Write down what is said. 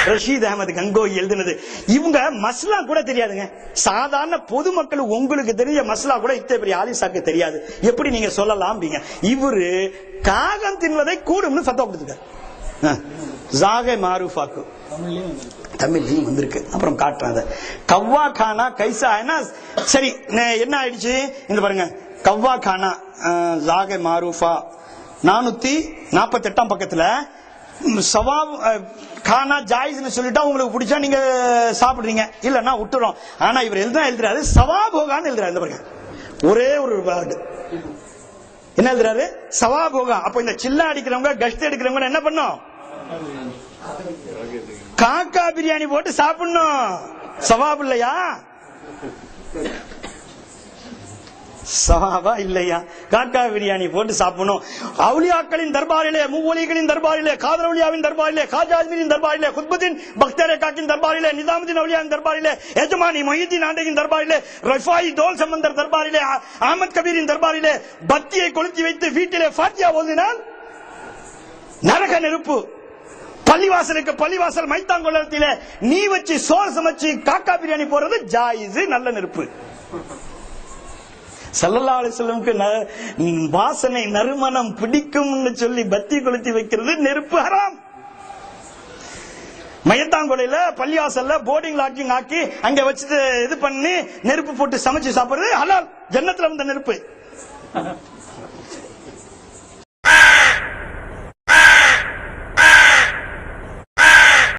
ரஷீத் அகமது கங்கோயி எழுதினது. இவங்க மஸ்லா கூட தெரியாதுங்க. சாதாரண பொதுமக்கள் உங்களுக்கு தெரிஞ்ச மஸ்லா கூட இத்தனை பெரிய ஆலிசாக்கு தெரியாது. எப்படி நீங்க சொல்லலாம்? இவரு காகம் தின்வதை கூடும்னு ஃபத்வா கொடுத்துருக்காரு. ஜாகே மாரூஃபாக்கு தமிழ்லையும் வந்திருக்கு. அப்புறம் காட்டுறாங்க கவ்வா கானா கைசா. சரி என்ன ஆயிடுச்சு இந்த பாருங்க. கவ்வா கானா ஜாகே மாரூஃபா 448 பக்கத்துல சவாப் கானா ஜாயிஸ்னு சொல்லிட்டா உங்களுக்கு பிடிச்சா நீங்க சாப்பிடுறீங்க, இல்லன்னா விட்டுறோம். ஆனா இவர் எழுதுறாரு சவாப் ஹோகான்னு எழுதுறாரு. இந்த பாருங்க ஒரே ஒரு வேர்டு என்ன எழுதுறாரு? சவாப் ஹோகா. அப்ப இந்த சில்லா அடிக்கிறவங்க கஷ்ட எடுக்கிறவங்க என்ன பண்ணும்? காக்கா பிரியாணி போட்டு சாப்பிடணும். சவாப் இல்லையா? சவாபா இல்லையா? காக்கா பிரியாணி போட்டு சாப்பிடணும். அவுலியாக்களின் தர்பாரிலே, மூவலிகளின் தர்பாரிலே, காதரவுலியாவின் தர்பாரிலே, காஜாஜ்மீரின் தர்பாரிலே, குத்புதீன் பக்தரே காக்கின் தர்பாரிலே, நிசாமுதீன் அவுலியாவின் தர்பாரிலே, எஜமானி மொஹிதீன் ஆண்டகின் தர்பாரிலே, ரஃபாயி தோல் சம்பந்தர் தர்பாரிலே, அஹமத் கபீரின் தர்பாரிலே பத்தியை கொளுத்தி வைத்து வீட்டிலே ஃபாத்தியா ஓதினால் நரக நெருப்பு. பள்ளிவாசலுக்கு பள்ளிவாசல் மைத்தாங்கொள்ளத்திலே நீ வச்சு சோறு சமைச்சு காக்கா பிரியாணி போறது ஜாயிஸ், நல்ல நெருப்பு. ஸல்லல்லாஹு அலைஹி வஸல்லம் வாசனை நறுமணம் பிடிக்கும்னு சொல்லி பத்தி கொளுத்தி வைக்கிறது நெருப்பு ஹராம். மையத்தாங்கொடையில பள்ளிவாசல்ல போர்டிங் லாட்ஜிங் ஆக்கி அங்க வச்சுட்டு இது பண்ணி நெருப்பு போட்டு சமைச்சு சாப்பிடுறது ஹலால். ஜன்னத்துல வந்த நெருப்பு.